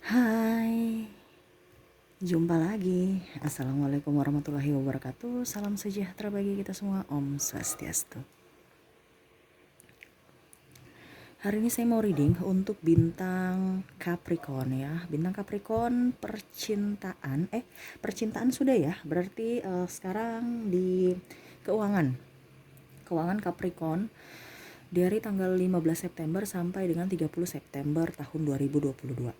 Hai, jumpa lagi. Assalamualaikum warahmatullahi wabarakatuh. Salam sejahtera bagi kita semua. Om Swastiastu. Hari ini saya mau reading untuk bintang Capricorn ya. Bintang Capricorn percintaan sudah ya. Berarti sekarang di keuangan. Keuangan Capricorn dari tanggal 15 September sampai dengan 30 September tahun 2022.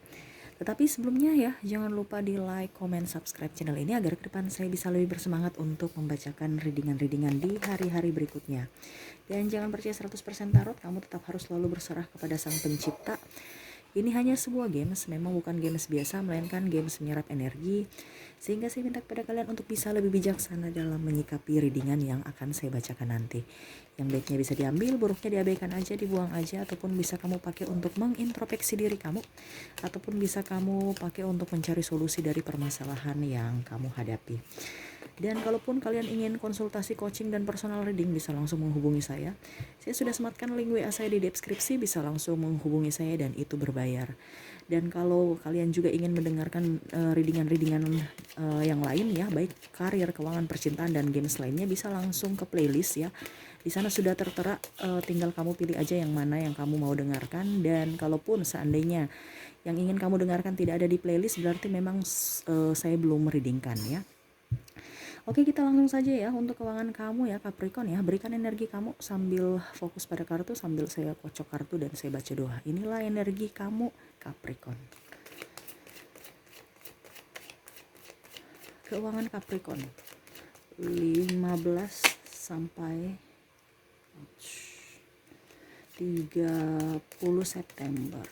Tetapi sebelumnya ya, jangan lupa di like, comment, subscribe channel ini agar ke depan saya bisa lebih bersemangat untuk membacakan readingan-readingan di hari-hari berikutnya. Dan jangan percaya 100% tarot, kamu tetap harus selalu berserah kepada Sang Pencipta. Ini hanya sebuah games, memang bukan games biasa, melainkan games menyerap energi. Sehingga saya minta kepada kalian untuk bisa lebih bijaksana dalam menyikapi readingan yang akan saya bacakan nanti. Yang baiknya bisa diambil, buruknya diabaikan aja, dibuang aja, ataupun bisa kamu pakai untuk mengintrospeksi diri kamu, ataupun bisa kamu pakai untuk mencari solusi dari permasalahan yang kamu hadapi. Dan kalaupun kalian ingin konsultasi coaching dan personal reading, bisa langsung menghubungi saya. Saya sudah sematkan link WA saya di deskripsi, bisa langsung menghubungi saya dan itu berbayar. Dan kalau kalian juga ingin mendengarkan readingan-readingan yang lain ya, baik karir, keuangan, percintaan, dan games lainnya, bisa langsung ke playlist ya. Di sana sudah tertera, tinggal kamu pilih aja yang mana yang kamu mau dengarkan. Dan kalaupun seandainya yang ingin kamu dengarkan tidak ada di playlist, berarti memang saya belum readingkan ya. Oke, kita langsung saja ya untuk keuangan kamu ya Capricorn ya. Berikan energi kamu sambil fokus pada kartu, sambil saya kocok kartu dan saya baca doa. Inilah energi kamu Capricorn. Keuangan Capricorn 15 sampai 30 September.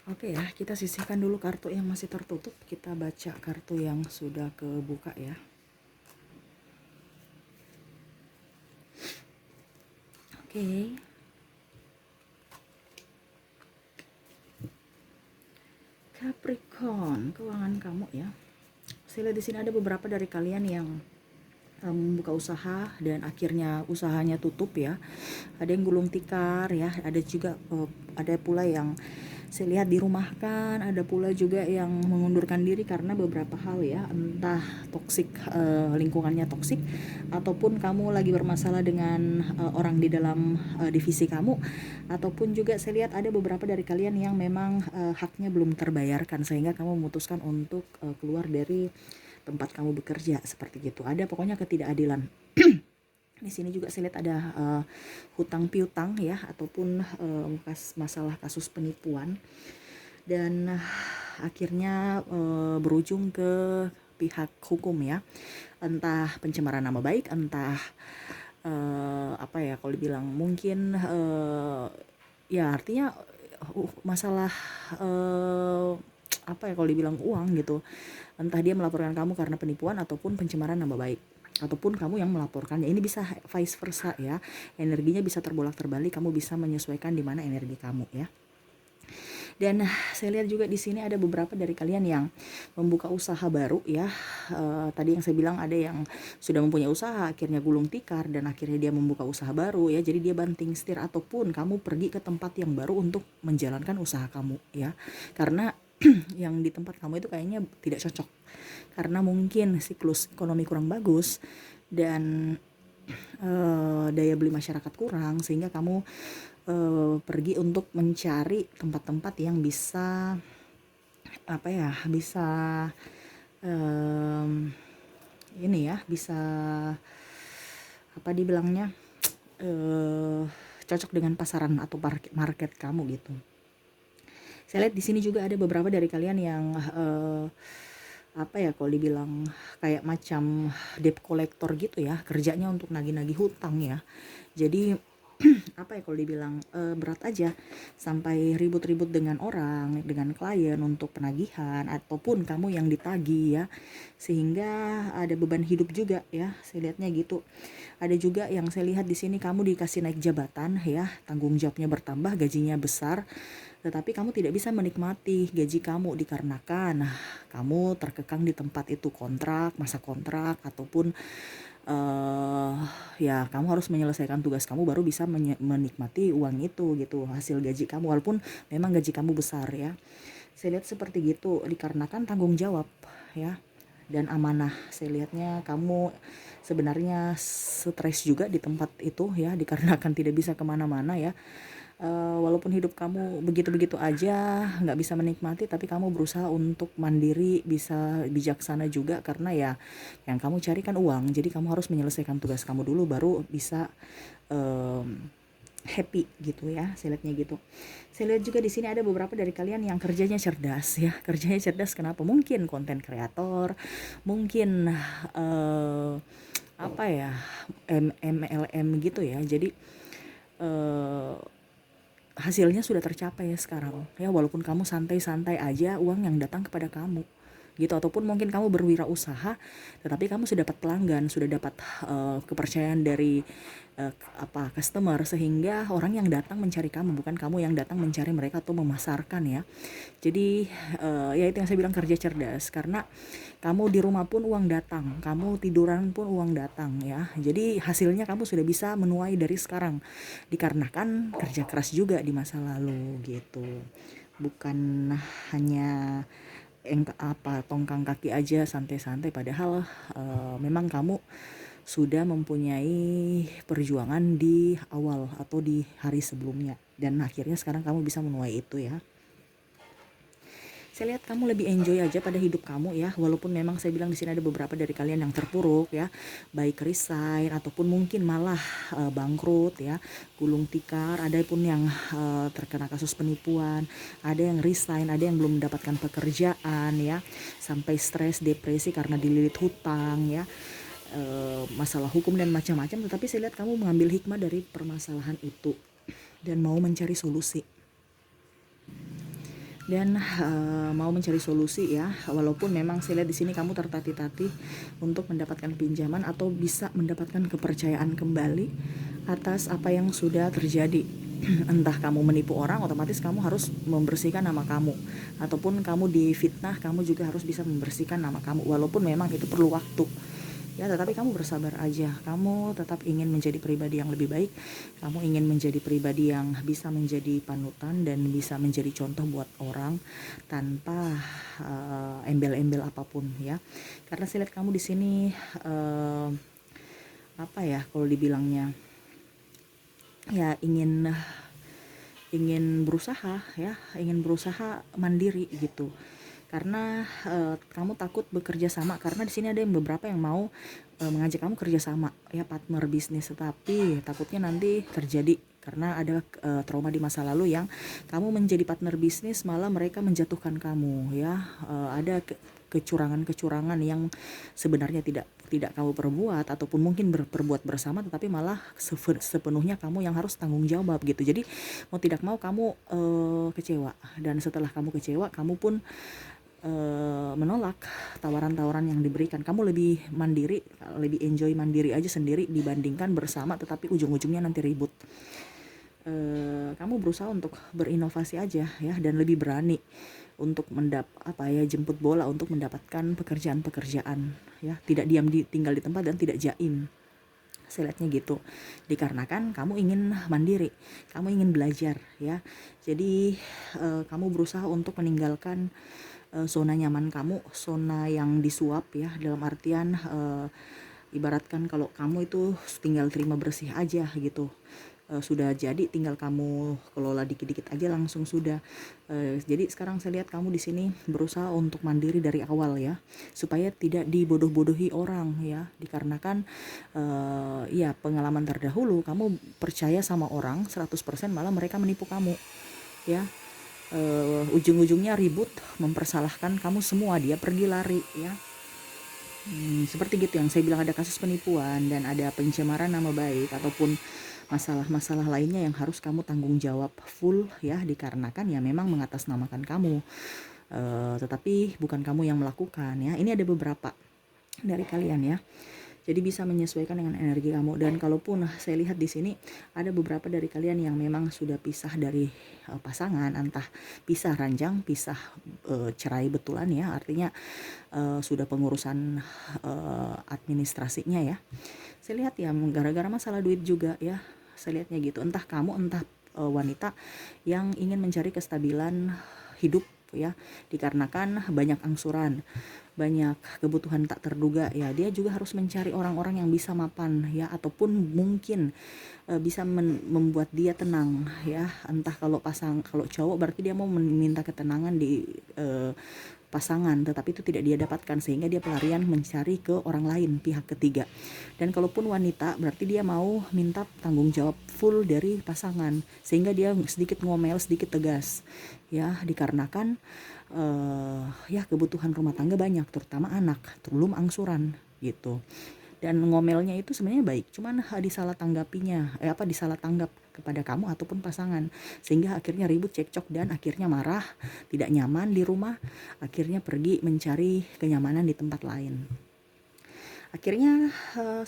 Oke ya, kita sisihkan dulu kartu yang masih tertutup. Kita baca kartu yang sudah kebuka ya. Oke. Capricorn, keuangan kamu ya. Saya lihat di sini ada beberapa dari kalian yang membuka usaha dan akhirnya usahanya tutup ya. Ada yang gulung tikar ya, ada juga ada pula yang saya lihat dirumahkan, ada pula juga yang mengundurkan diri karena beberapa hal ya, entah toksik, lingkungannya toksik, ataupun kamu lagi bermasalah dengan orang di dalam divisi kamu, ataupun juga saya lihat ada beberapa dari kalian yang memang haknya belum terbayarkan sehingga kamu memutuskan untuk keluar dari tempat kamu bekerja, seperti gitu. Ada pokoknya ketidakadilan Di sini juga saya lihat ada hutang piutang ya, ataupun masalah kasus penipuan, dan akhirnya berujung ke pihak hukum ya, entah pencemaran nama baik, entah apa ya kalau dibilang mungkin ya artinya masalah apa ya kalau dibilang uang gitu, entah dia melaporkan kamu karena penipuan ataupun pencemaran nama baik, ataupun kamu yang melaporkannya. Ini bisa vice versa ya, energinya bisa terbolak terbalik, kamu bisa menyesuaikan di mana energi kamu ya. Dan saya lihat juga di sini ada beberapa dari kalian yang membuka usaha baru ya. Tadi yang saya bilang ada yang sudah mempunyai usaha, akhirnya gulung tikar dan akhirnya dia membuka usaha baru ya. Jadi dia banting setir, ataupun kamu pergi ke tempat yang baru untuk menjalankan usaha kamu ya. Karena yang di tempat kamu itu kayaknya tidak cocok, karena mungkin siklus ekonomi kurang bagus dan daya beli masyarakat kurang, sehingga kamu pergi untuk mencari tempat-tempat yang bisa apa ya, bisa ini ya, bisa apa dibilangnya, cocok dengan pasaran atau market kamu gitu. Saya lihat di sini juga ada beberapa dari kalian yang apa ya kalau dibilang kayak macam debt collector gitu ya, kerjanya untuk nagih-nagih hutang ya. Jadi apa ya kalau dibilang berat aja, sampai ribut-ribut dengan orang, dengan klien untuk penagihan, ataupun kamu yang ditagih ya, sehingga ada beban hidup juga ya, saya lihatnya gitu. Ada juga yang saya lihat di sini kamu dikasih naik jabatan ya, tanggung jawabnya bertambah, gajinya besar, tetapi kamu tidak bisa menikmati gaji kamu dikarenakan kamu terkekang di tempat itu, masa kontrak, ataupun ya kamu harus menyelesaikan tugas kamu baru bisa menikmati uang itu gitu, hasil gaji kamu, walaupun memang gaji kamu besar ya. Saya lihat seperti gitu, dikarenakan tanggung jawab ya dan amanah. Saya lihatnya kamu sebenarnya stres juga di tempat itu ya, dikarenakan tidak bisa kemana-mana ya. Walaupun hidup kamu begitu-begitu aja, nggak bisa menikmati, tapi kamu berusaha untuk mandiri, bisa bijaksana juga, karena ya yang kamu cari kan uang. Jadi kamu harus menyelesaikan tugas kamu dulu baru bisa happy gitu ya, saya lihatnya gitu. Saya lihat juga di sini ada beberapa dari kalian yang kerjanya cerdas ya. Kerjanya cerdas kenapa? Mungkin konten kreator, mungkin apa ya, MLM gitu ya. Jadi hasilnya sudah tercapai ya sekarang ya, walaupun kamu santai-santai aja, uang yang datang kepada kamu gitu. Ataupun mungkin kamu berwirausaha tetapi kamu sudah dapat pelanggan, sudah dapat kepercayaan dari customer, sehingga orang yang datang mencari kamu, bukan kamu yang datang mencari mereka atau memasarkan ya. Jadi ya itu yang saya bilang, kerja cerdas, karena kamu di rumah pun uang datang, kamu tiduran pun uang datang ya. Jadi hasilnya kamu sudah bisa menuai dari sekarang, dikarenakan kerja keras juga di masa lalu gitu. Bukan hanya tongkang kaki aja santai-santai, padahal memang kamu sudah mempunyai perjuangan di awal atau di hari sebelumnya, dan akhirnya sekarang kamu bisa menuai itu ya. Saya lihat kamu lebih enjoy aja pada hidup kamu ya, walaupun memang saya bilang di sini ada beberapa dari kalian yang terpuruk ya, baik resign ataupun mungkin malah bangkrut ya, gulung tikar. Ada pun yang terkena kasus penipuan, ada yang resign, ada yang belum mendapatkan pekerjaan ya, sampai stres, depresi karena dililit hutang ya, masalah hukum dan macam-macam. Tetapi saya lihat kamu mengambil hikmah dari permasalahan itu dan mau mencari solusi. Mau mencari solusi ya, walaupun memang saya lihat di sini kamu tertatih-tatih untuk mendapatkan pinjaman atau bisa mendapatkan kepercayaan kembali atas apa yang sudah terjadi. Entah kamu menipu orang, otomatis kamu harus membersihkan nama kamu, ataupun kamu difitnah, kamu juga harus bisa membersihkan nama kamu, walaupun memang itu perlu waktu ya. Tetapi kamu bersabar aja, kamu tetap ingin menjadi pribadi yang lebih baik, kamu ingin menjadi pribadi yang bisa menjadi panutan dan bisa menjadi contoh buat orang tanpa embel-embel apapun ya. Karena saya lihat kamu di sini apa ya kalau dibilangnya ya, ingin berusaha ya, ingin berusaha mandiri gitu. karena kamu takut bekerja sama, karena di sini ada yang beberapa yang mau mengajak kamu kerja sama ya, partner bisnis, tetapi takutnya nanti terjadi karena ada trauma di masa lalu yang kamu menjadi partner bisnis malah mereka menjatuhkan kamu ya. Ada kecurangan-kecurangan yang sebenarnya tidak kamu perbuat ataupun mungkin berbuat bersama, tetapi malah sepenuhnya kamu yang harus tanggung jawab gitu. Jadi mau tidak mau kamu kecewa, dan setelah kamu kecewa kamu pun menolak tawaran-tawaran yang diberikan. Kamu lebih mandiri, lebih enjoy mandiri aja sendiri dibandingkan bersama, tetapi ujung-ujungnya nanti ribut. Kamu berusaha untuk berinovasi aja ya, dan lebih berani untuk jemput bola untuk mendapatkan pekerjaan-pekerjaan ya, tidak tinggal di tempat dan tidak jaim. Saya lihatnya gitu, dikarenakan kamu ingin mandiri, kamu ingin belajar ya. Jadi kamu berusaha untuk meninggalkan zona nyaman kamu, zona yang disuap ya, dalam artian ibaratkan kalau kamu itu tinggal terima bersih aja gitu. Sudah jadi tinggal kamu kelola dikit-dikit aja langsung sudah. Jadi sekarang saya lihat kamu di sini berusaha untuk mandiri dari awal ya, supaya tidak dibodoh-bodohi orang ya, dikarenakan ya pengalaman terdahulu kamu percaya sama orang 100%, malah mereka menipu kamu ya. Ujung-ujungnya ribut, mempersalahkan kamu semua, dia pergi lari ya. Seperti gitu yang saya bilang, ada kasus penipuan dan ada pencemaran nama baik ataupun masalah-masalah lainnya yang harus kamu tanggung jawab full ya, dikarenakan ya memang mengatasnamakan kamu, tetapi bukan kamu yang melakukan ya. Ini ada beberapa dari kalian ya. Jadi bisa menyesuaikan dengan energi kamu. Dan kalaupun saya lihat di sini ada beberapa dari kalian yang memang sudah pisah dari pasangan, entah pisah ranjang, pisah cerai betulan ya, artinya sudah pengurusan administrasinya ya. Saya lihat ya gara-gara masalah duit juga ya, saya lihatnya gitu. Entah kamu, entah wanita yang ingin mencari kestabilan hidup ya, dikarenakan banyak angsuran, banyak kebutuhan tak terduga ya. Dia juga harus mencari orang-orang yang bisa mapan ya, ataupun mungkin bisa membuat dia tenang ya. Entah kalau cowok berarti dia mau meminta ketenangan di pasangan, tetapi itu tidak dia dapatkan sehingga dia pelarian mencari ke orang lain, pihak ketiga. Dan kalaupun wanita berarti dia mau minta tanggung jawab full dari pasangan, sehingga dia sedikit ngomel, sedikit tegas ya, dikarenakan ya kebutuhan rumah tangga banyak, terutama anak, belum angsuran gitu. Dan ngomelnya itu sebenarnya baik, cuman disalah tanggapinya, disalah tanggap kepada kamu ataupun pasangan, sehingga akhirnya ribut, cekcok, dan akhirnya marah, tidak nyaman di rumah, akhirnya pergi mencari kenyamanan di tempat lain. Akhirnya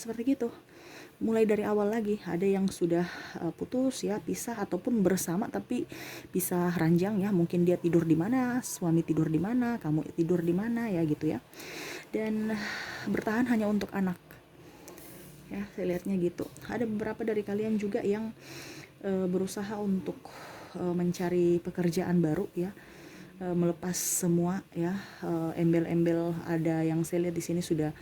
seperti gitu. Mulai dari awal lagi, ada yang sudah putus ya, pisah ataupun bersama tapi pisah ranjang ya. Mungkin dia tidur di mana, suami tidur di mana, kamu tidur di mana ya gitu ya. Dan bertahan hanya untuk anak. Ya, saya lihatnya gitu. Ada beberapa dari kalian juga yang berusaha untuk mencari pekerjaan baru ya, melepas semua ya, embel-embel. Ada yang saya lihat di sini sudah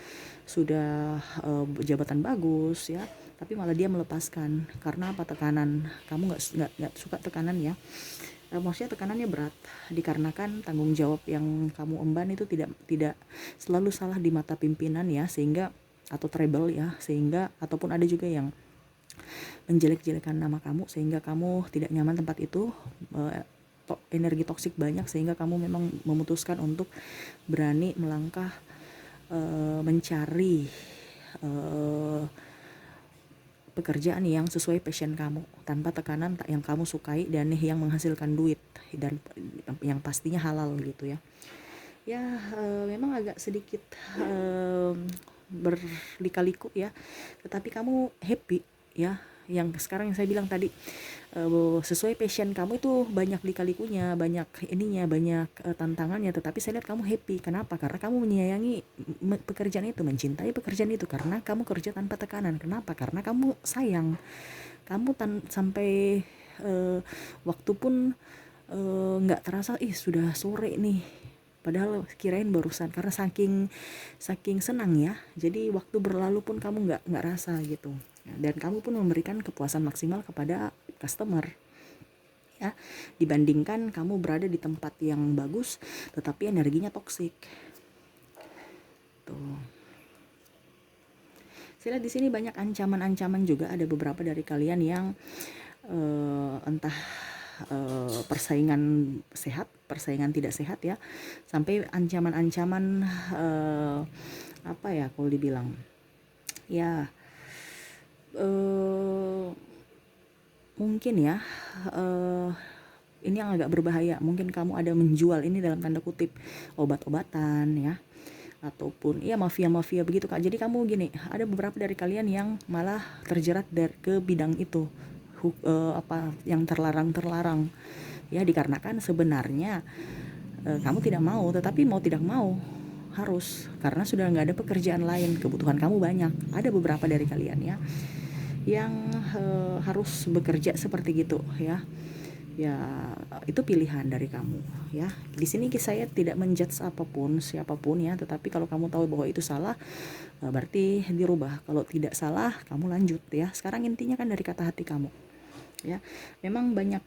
jabatan bagus ya, tapi malah dia melepaskan karena apa? Tekanan. Kamu nggak suka tekanan ya. Maksudnya tekanannya berat, dikarenakan tanggung jawab yang kamu emban itu tidak selalu salah di mata pimpinan ya, sehingga atau treble ya, sehingga ataupun ada juga yang menjelek-jelekan nama kamu sehingga kamu tidak nyaman tempat itu, energi toksik banyak, sehingga kamu memang memutuskan untuk berani melangkah mencari pekerjaan yang sesuai passion kamu, tanpa tekanan yang kamu sukai dan yang menghasilkan duit, dan yang pastinya halal gitu ya. Ya memang agak sedikit berlika-liku ya, tetapi kamu happy ya. Yang sekarang yang saya bilang tadi, sesuai passion kamu itu banyak lika-likunya, banyak ininya, banyak tantangannya, tetapi saya lihat kamu happy. Kenapa? Karena kamu menyayangi pekerjaan itu, mencintai pekerjaan itu, karena kamu kerja tanpa tekanan. Kenapa? Karena kamu sayang. Kamu sampai waktu pun nggak terasa, sudah sore nih, padahal kirain barusan, karena saking senang ya. Jadi waktu berlalu pun kamu nggak rasa gitu. Dan kamu pun memberikan kepuasan maksimal kepada customer. ya, dibandingkan kamu berada di tempat yang bagus tetapi energinya toksik. Tuh. Saya lihat di sini banyak ancaman-ancaman juga, ada beberapa dari kalian yang entah persaingan sehat, persaingan tidak sehat ya, sampai ancaman-ancaman apa ya kalau dibilang ya mungkin ya ini yang agak berbahaya, mungkin kamu ada menjual ini dalam tanda kutip obat-obatan ya, ataupun ya mafia-mafia begitu Kak. Jadi kamu gini, ada beberapa dari kalian yang malah terjerat ke bidang itu, apa yang terlarang ya, dikarenakan sebenarnya kamu tidak mau, tetapi mau tidak mau harus, karena sudah nggak ada pekerjaan lain, kebutuhan kamu banyak. Ada beberapa dari kalian ya yang harus bekerja seperti gitu ya. Ya itu pilihan dari kamu ya. Di sini saya tidak menjudge apapun siapapun ya, tetapi kalau kamu tahu bahwa itu salah, berarti dirubah. Kalau tidak salah, kamu lanjut ya. Sekarang intinya kan dari kata hati kamu ya. Memang banyak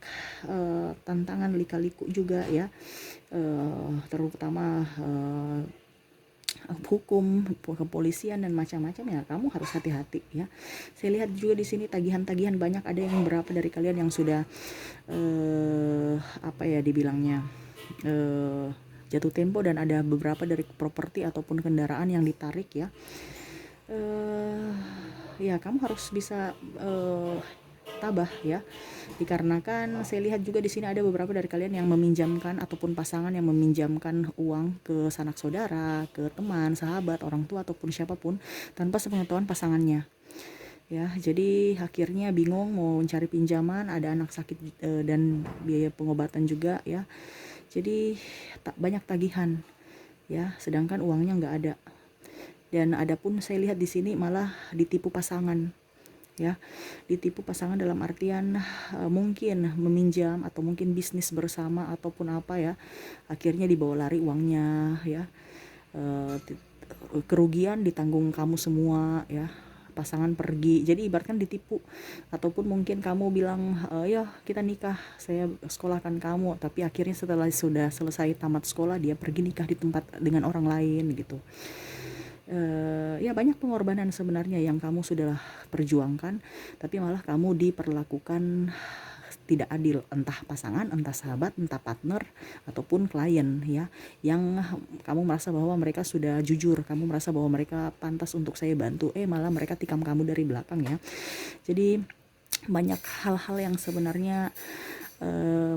tantangan lika-liku juga ya, terutama hukum, kepolisian dan macam-macam ya. Kamu harus hati-hati ya. Saya lihat juga di sini tagihan-tagihan banyak, ada yang berapa dari kalian yang sudah apa ya dibilangnya jatuh tempo, dan ada beberapa dari properti ataupun kendaraan yang ditarik ya. Ya kamu harus bisa tabah ya, dikarenakan saya lihat juga di sini ada beberapa dari kalian yang meminjamkan ataupun pasangan yang meminjamkan uang ke sanak saudara, ke teman, sahabat, orang tua ataupun siapapun tanpa sepengetahuan pasangannya ya. Jadi akhirnya bingung mau mencari pinjaman, ada anak sakit dan biaya pengobatan juga ya. Jadi banyak tagihan ya, sedangkan uangnya nggak ada. Dan adapun saya lihat di sini malah ditipu pasangan ya, ditipu pasangan dalam artian mungkin meminjam atau mungkin bisnis bersama ataupun apa ya, akhirnya dibawa lari uangnya ya, kerugian ditanggung kamu semua ya, pasangan pergi, jadi ibaratkan ditipu. Ataupun mungkin kamu bilang ya kita nikah, saya sekolahkan kamu, tapi akhirnya setelah sudah selesai tamat sekolah dia pergi nikah di tempat dengan orang lain gitu. Ya banyak pengorbanan sebenarnya yang kamu sudah perjuangkan, tapi malah kamu diperlakukan tidak adil, entah pasangan, entah sahabat, entah partner ataupun klien ya, yang kamu merasa bahwa mereka sudah jujur, kamu merasa bahwa mereka pantas untuk saya bantu, malah mereka tikam kamu dari belakang ya. Jadi banyak hal-hal yang sebenarnya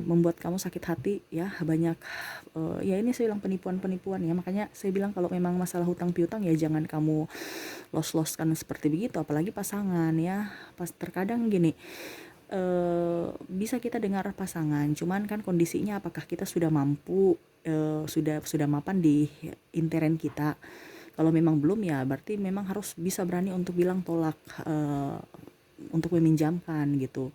membuat kamu sakit hati ya, banyak ya ini saya bilang penipuan ya. Makanya saya bilang kalau memang masalah hutang piutang ya jangan kamu los-loskan seperti begitu, apalagi pasangan ya. Pas terkadang gini, bisa kita dengar pasangan, cuman kan kondisinya apakah kita sudah mampu, sudah mapan di intern kita. Kalau memang belum ya berarti memang harus bisa berani untuk bilang tolak untuk meminjamkan gitu.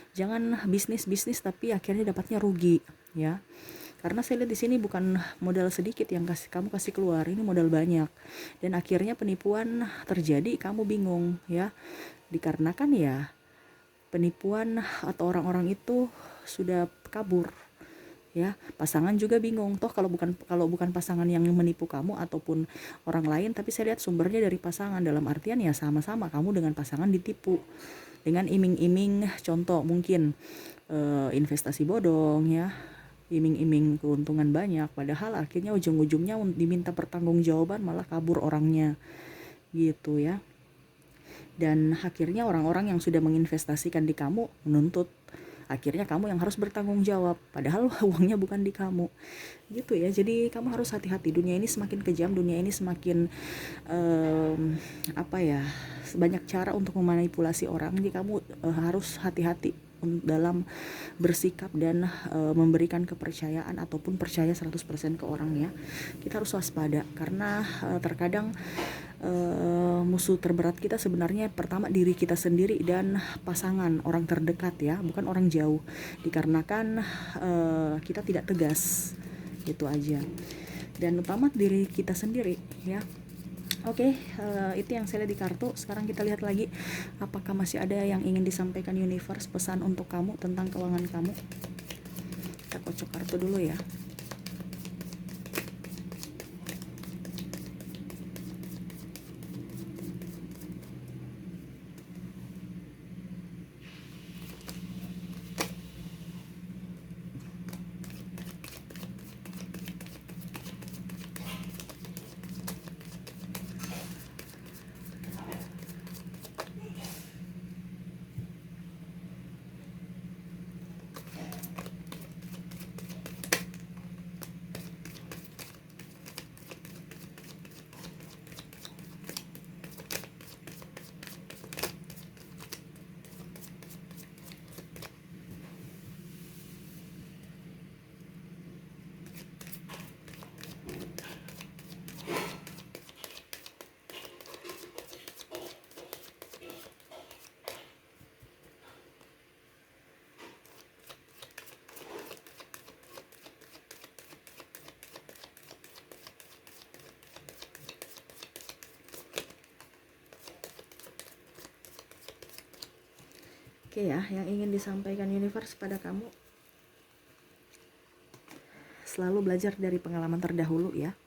Jangan bisnis tapi akhirnya dapatnya rugi ya. Karena saya lihat di sini bukan modal sedikit yang kamu kasih keluar, ini modal banyak. Dan akhirnya penipuan terjadi, kamu bingung ya. Dikarenakan ya penipuan atau orang-orang itu sudah kabur ya. Pasangan juga bingung, toh kalau bukan pasangan yang menipu kamu ataupun orang lain, tapi saya lihat sumbernya dari pasangan, dalam artian ya sama-sama kamu dengan pasangan ditipu dengan iming-iming, contoh mungkin investasi bodong ya, iming-iming keuntungan banyak, padahal akhirnya ujung-ujungnya diminta pertanggungjawaban malah kabur orangnya gitu ya. Dan akhirnya orang-orang yang sudah menginvestasikan di kamu menuntut, akhirnya kamu yang harus bertanggung jawab, padahal uangnya bukan di kamu gitu ya. Jadi kamu harus hati-hati, dunia ini semakin kejam, dunia ini semakin apa ya, banyak cara untuk memanipulasi orang. Jadi kamu harus hati-hati dalam bersikap dan memberikan kepercayaan ataupun percaya 100% ke orang ya. Kita harus waspada karena terkadang musuh terberat kita sebenarnya pertama diri kita sendiri dan pasangan, orang terdekat ya, bukan orang jauh, dikarenakan kita tidak tegas, itu aja. Dan utama diri kita sendiri ya. Oke, itu yang saya lihat di kartu. Sekarang kita lihat lagi apakah masih ada yang ingin disampaikan universe, pesan untuk kamu tentang keuangan kamu. kocok kartu dulu ya. Oke ya, yang ingin disampaikan universe pada kamu, selalu belajar dari pengalaman terdahulu ya.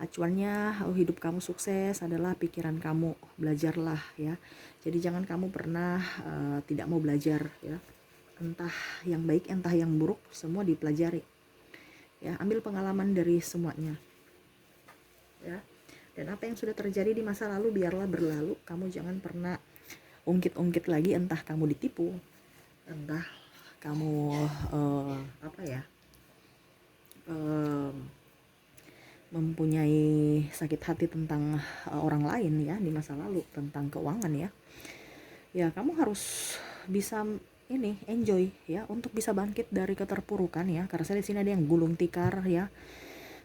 Acuannya hidup kamu sukses adalah pikiran kamu, belajarlah ya. Jadi jangan kamu pernah tidak mau belajar ya. Entah yang baik, entah yang buruk, semua dipelajari. Ya, ambil pengalaman dari semuanya. Ya. Dan apa yang sudah terjadi di masa lalu biarlah berlalu. Kamu jangan pernah ungkit-ungkit lagi, entah kamu ditipu, entah kamu mempunyai sakit hati tentang orang lain ya di masa lalu, tentang keuangan ya. Ya, kamu harus bisa enjoy ya, untuk bisa bangkit dari keterpurukan ya. Karena saya di sini ada yang gulung tikar ya.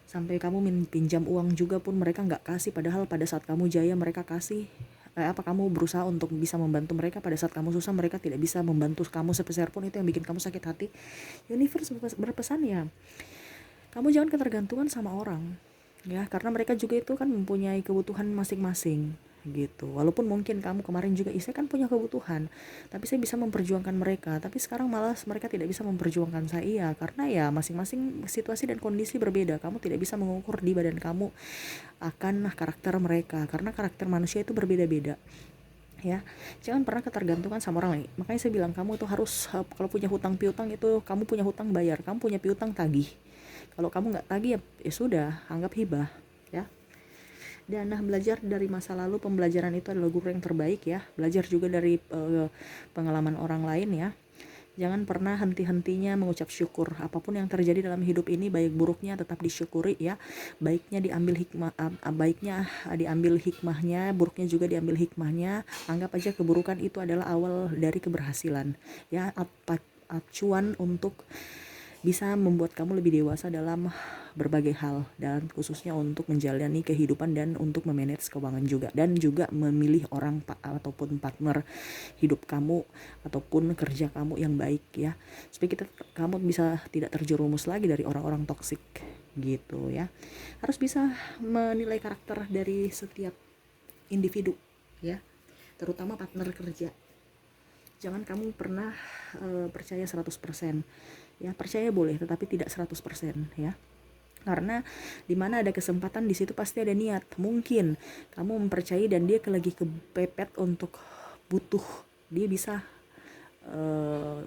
Sampai kamu pinjam uang juga pun mereka nggak kasih, padahal pada saat kamu jaya mereka kasih. Kamu berusaha untuk bisa membantu mereka, pada saat kamu susah mereka tidak bisa membantu kamu sepeser pun. Itu yang bikin kamu sakit hati. Universe berpesan ya, kamu jangan ketergantungan sama orang ya, karena mereka juga itu kan mempunyai kebutuhan masing-masing gitu. Walaupun mungkin kamu kemarin juga saya kan punya kebutuhan, tapi saya bisa memperjuangkan mereka, tapi sekarang malas mereka tidak bisa memperjuangkan saya, karena ya masing-masing situasi dan kondisi berbeda. Kamu tidak bisa mengukur di badan kamu akan karakter mereka, karena karakter manusia itu berbeda-beda ya. Jangan pernah ketergantungan sama orang lain. Makanya saya bilang kamu tuh harus, kalau punya hutang piutang itu, kamu punya hutang bayar, kamu punya piutang tagih. Kalau kamu nggak tagih ya sudah, anggap hibah ya. Dan belajar dari masa lalu, pembelajaran itu adalah guru yang terbaik ya. Belajar juga dari pengalaman orang lain ya. Jangan pernah henti-hentinya mengucap syukur. Apapun yang terjadi dalam hidup ini, baik buruknya tetap disyukuri ya. Baiknya diambil hikmahnya, buruknya juga diambil hikmahnya. Anggap aja keburukan itu adalah awal dari keberhasilan ya. Acuan untuk bisa membuat kamu lebih dewasa dalam berbagai hal, dan khususnya untuk menjalani kehidupan dan untuk memanage keuangan juga, dan juga memilih orang ataupun partner hidup kamu ataupun kerja kamu yang baik ya, supaya kamu bisa tidak terjerumus lagi dari orang-orang toksik gitu ya. Harus bisa menilai karakter dari setiap individu ya, terutama partner kerja. Jangan kamu pernah percaya 100% ya. Percaya boleh tetapi tidak 100% ya. Karena di mana ada kesempatan di situ pasti ada niat. Mungkin kamu mempercayai dan dia lagi kepepet untuk butuh, dia bisa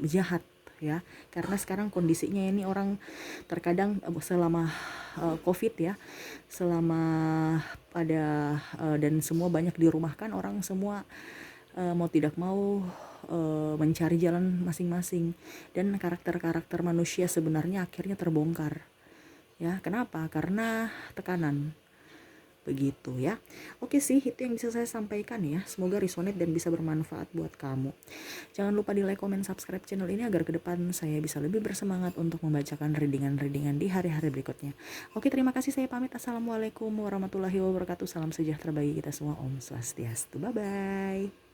jahat ya. Karena sekarang kondisinya ini orang terkadang selama COVID ya, selama ada dan semua banyak dirumahkan, orang semua mau tidak mau mencari jalan masing-masing, dan karakter-karakter manusia sebenarnya akhirnya terbongkar ya. Kenapa? Karena tekanan begitu ya. Oke sih, itu yang bisa saya sampaikan ya. Semoga resonate dan bisa bermanfaat buat kamu. Jangan lupa di like, comment, subscribe channel ini agar ke depan saya bisa lebih bersemangat untuk membacakan readingan-readingan di hari-hari berikutnya. Oke, terima kasih, saya pamit. Assalamualaikum warahmatullahi wabarakatuh. Salam sejahtera bagi kita semua. Om Swastiastu. Bye bye.